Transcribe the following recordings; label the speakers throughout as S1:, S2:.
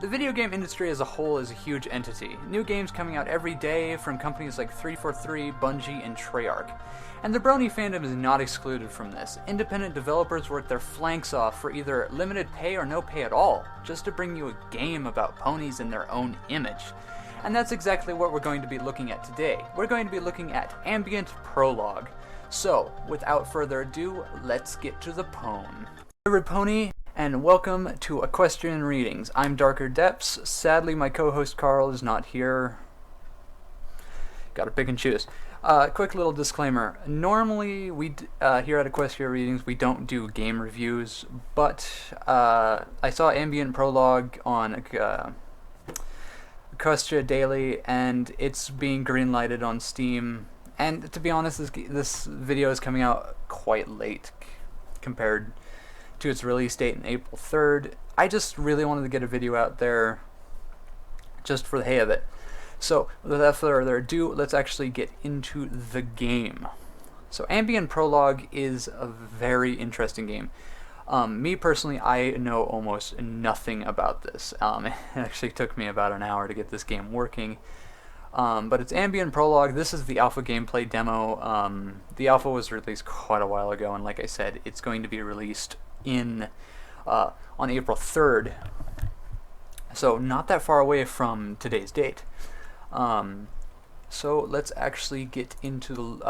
S1: The video game industry as a whole is a huge entity. New games coming out every day from companies like 343, Bungie, and Treyarch. And the Brony fandom is not excluded from this. Independent developers work their flanks off for either limited pay or no pay at all, just to bring you a game about ponies in their own image. And that's exactly what we're going to be looking at today. We're going to be looking at Ambient Prologue. So, without further ado, let's get to the pwn. Favorite pony, and welcome to Equestrian Readings. I'm Darker Depths. Sadly, my co-host Carl is not here. Gotta pick and choose. Quick little disclaimer. Normally, here at Equestrian Readings, we don't do game reviews, but I saw Ambient Prologue on Equestria Daily, and it's being greenlighted on Steam. And to be honest, this video is coming out quite late compared to its release date in April 3rd. I just really wanted to get a video out there just for the hay of it. So, without further ado, let's actually get into the game. So, Ambient Prologue is a very interesting game. Me personally, I know almost nothing about this. It actually took me about an hour to get this game working. But it's Ambient Prologue. This is the alpha gameplay demo. The alpha was released quite a while ago, and like I said, it's going to be released on April 3rd. So not that far away from today's date. So let's actually get into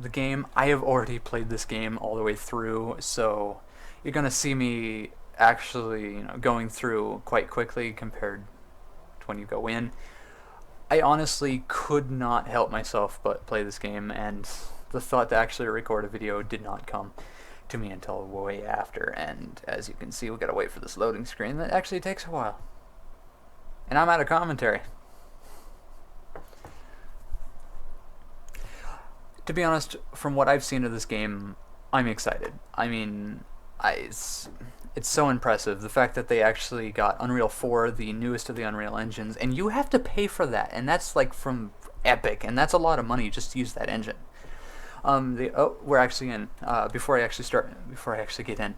S1: the game. I have already played this game all the way through, so you're gonna see me actually, going through quite quickly compared to when you go in. I honestly could not help myself but play this game, and the thought to actually record a video did not come to me until way after. And as you can see, we gotta wait for this loading screen. That actually takes a while. And I'm out of commentary. To be honest, from what I've seen of this game, I'm excited. I mean, it's so impressive. The fact that they actually got Unreal 4, the newest of the Unreal engines, and you have to pay for that, and that's like from Epic, and that's a lot of money just to use that engine. We're actually in. Before I actually get in,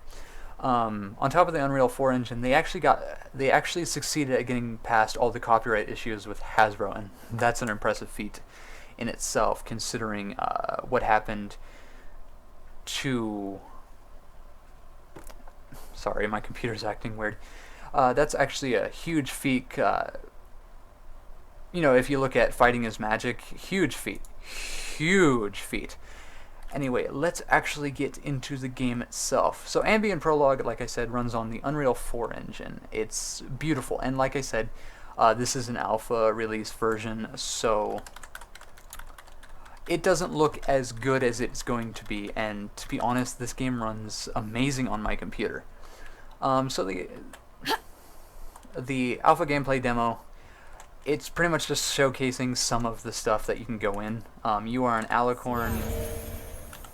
S1: on top of the Unreal 4 engine, they actually succeeded at getting past all the copyright issues with Hasbro, and that's an impressive feat in itself, considering what happened to. Sorry, my computer's acting weird. That's actually a huge feat. If you look at Fighting is Magic, huge feat. Huge feat. Anyway, let's actually get into the game itself. So Ambient Prologue, like I said, runs on the Unreal 4 engine. It's beautiful, and like I said, this is an alpha release version, so it doesn't look as good as it's going to be, and to be honest, this game runs amazing on my computer. So the alpha gameplay demo, it's pretty much just showcasing some of the stuff that you can go in. You are an alicorn.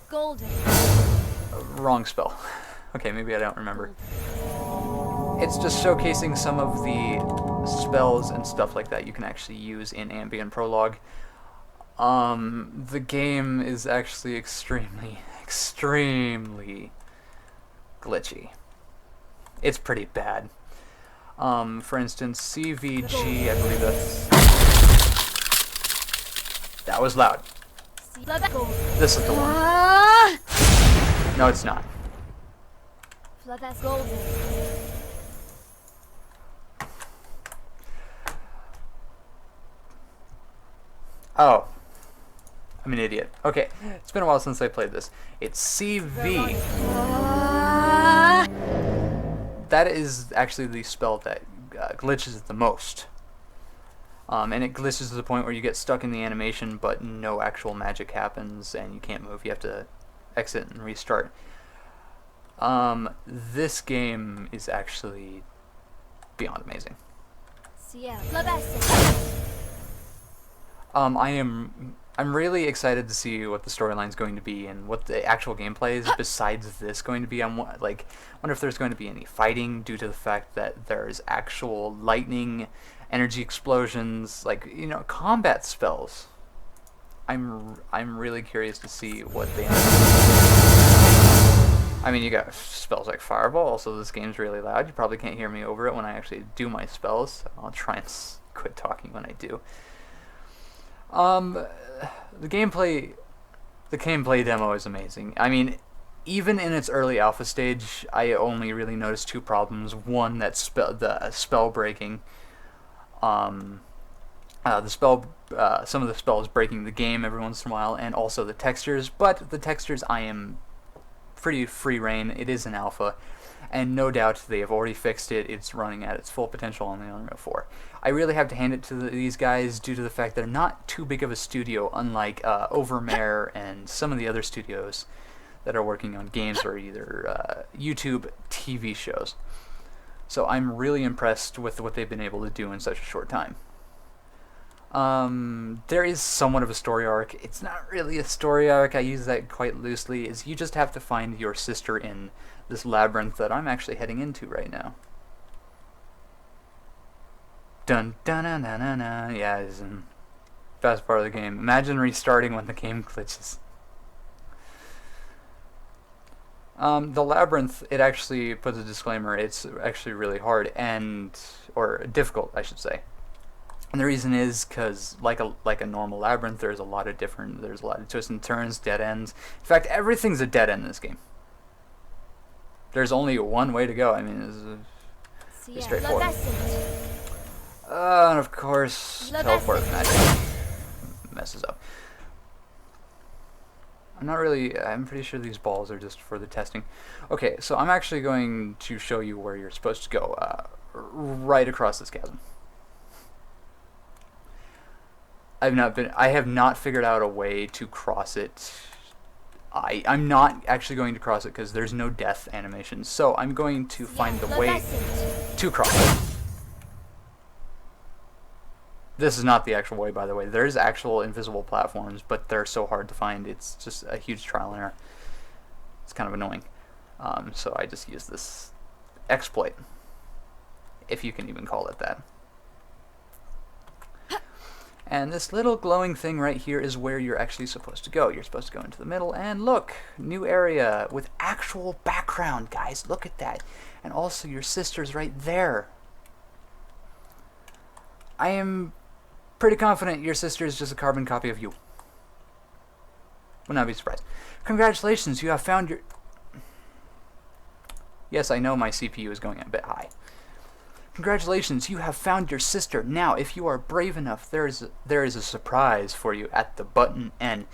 S2: Golden.
S1: Wrong spell. Okay, maybe I don't remember. It's just showcasing some of the spells and stuff like that you can actually use in Ambient Prologue. The game is actually extremely glitchy. It's pretty bad. For instance, CVG, I believe that was loud. This is the one. No, it's not. Oh. I'm an idiot. Okay, it's been a while since I played this. It's CV. That is actually the spell that glitches the most. And it glitches to the point where you get stuck in the animation, but no actual magic happens, and you can't move. You have to exit and restart. This game is actually beyond amazing. I'm really excited to see what the storyline's going to be and what the actual gameplay is besides this going to be. I wonder if there's going to be any fighting due to the fact that there's actual lightning, energy explosions, combat spells. I'm really curious to see what they I mean, you got spells like Fireball, so this game's really loud. You probably can't hear me over it when I actually do my spells. So I'll try and quit talking when I do. The gameplay, the gameplay demo is amazing. I mean, even in its early alpha stage, I only really noticed two problems. One, that the spell breaking. Some of the spells breaking the game every once in a while, and also the textures. But the textures, I am pretty free reign. It is an alpha, and no doubt they have already fixed it. It's running at its full potential on the Unreal 4. I really have to hand it to these guys due to the fact they're not too big of a studio, unlike Overmare and some of the other studios that are working on games or either YouTube TV shows. So I'm really impressed with what they've been able to do in such a short time. There is somewhat of a story arc. It's not really a story arc, I use that quite loosely, is you just have to find your sister in this labyrinth that I'm actually heading into right now. Dun dun dun dun dun dun. Yeah, it's the best part of the game. Imagine restarting when the game glitches. The labyrinth, it actually puts a disclaimer, it's actually really hard or difficult, I should say. And the reason is because, like a normal labyrinth, there's a lot of twists and turns, dead ends. In fact, everything's a dead end in this game. There's only one way to go. I mean, it's straightforward. And of course, teleport magic messes up. I'm pretty sure these balls are just for the testing. Okay, so I'm actually going to show you where you're supposed to go, right across this chasm. I have not figured out a way to cross it. I'm not actually going to cross it because there's no death animation. So I'm going to find the way to cross it. This is not the actual way, by the way. There's actual invisible platforms, but they're so hard to find. It's just a huge trial and error. It's kind of annoying. So I just use this exploit, if you can even call it that. And this little glowing thing right here is where you're actually supposed to go. You're supposed to go into the middle, and look, new area with actual background, guys. Look at that. And also your sister's right there. I am pretty confident your sister is just a carbon copy of you. Would not be surprised. Congratulations, you have found your... Yes, I know my CPU is going a bit high. Congratulations, you have found your sister. Now, if you are brave enough, there is a surprise for you at the button N.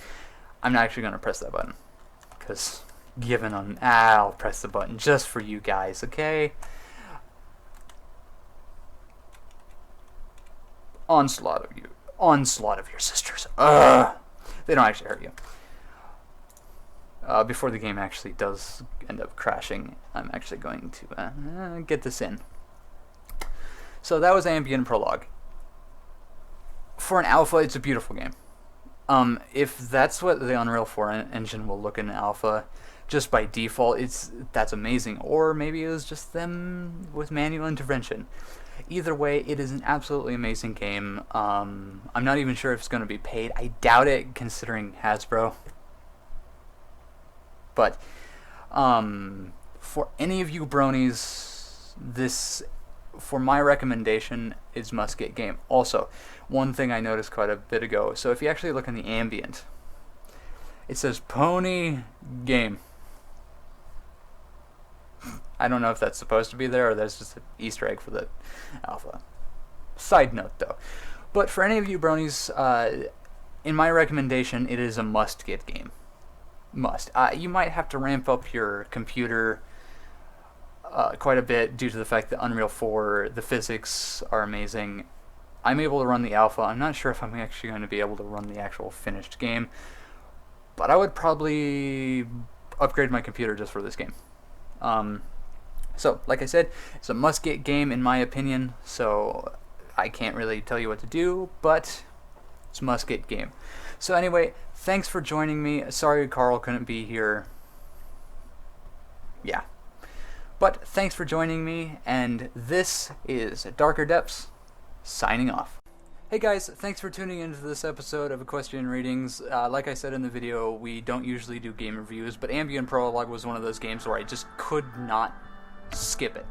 S1: I'm not actually going to press that button, because I'll press the button just for you guys, okay? Onslaught of your sisters. They don't actually hurt you. Before the game actually does end up crashing, I'm actually going to get this in. So that was Ambient Prologue. For an alpha, it's a beautiful game. If that's what the Unreal 4 engine will look in alpha, just by default, that's amazing. Or maybe it was just them with manual intervention. Either way, it is an absolutely amazing game. I'm not even sure if it's going to be paid. I doubt it, considering Hasbro. But for any of you bronies, for my recommendation, is must-get game. Also, one thing I noticed quite a bit ago, so if you actually look in the ambient, it says Pony Game. I don't know if that's supposed to be there or that's just an Easter egg for the alpha. Side note, though. But for any of you bronies, in my recommendation, it is a must-get game. Must. You might have to ramp up your computer quite a bit due to the fact that Unreal 4, the physics are amazing. I'm able to run the alpha. I'm not sure if I'm actually going to be able to run the actual finished game, but I would probably upgrade my computer just for this game. So, like I said, it's a must-get game in my opinion, so I can't really tell you what to do, but it's a must-get game. So anyway, thanks for joining me. Sorry Carl couldn't be here. Yeah. But thanks for joining me, and this is Darker Depths, signing off. Hey guys, thanks for tuning into this episode of Equestrian Readings. Like I said in the video, we don't usually do game reviews, but Ambient Prologue was one of those games where I just could not skip it.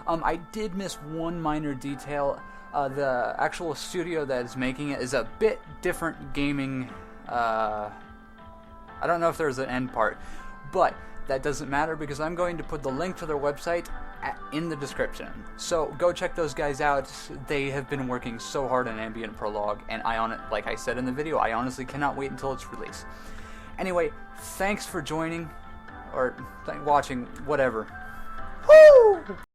S1: I did miss one minor detail. The actual studio that is making it is a bit different gaming. I don't know if there's an end part, but that doesn't matter because I'm going to put the link to their website in the description. So go check those guys out. They have been working so hard on Ambient Prologue, and like I said in the video, I honestly cannot wait until its release. Anyway, thanks for joining, or watching, whatever. Woo!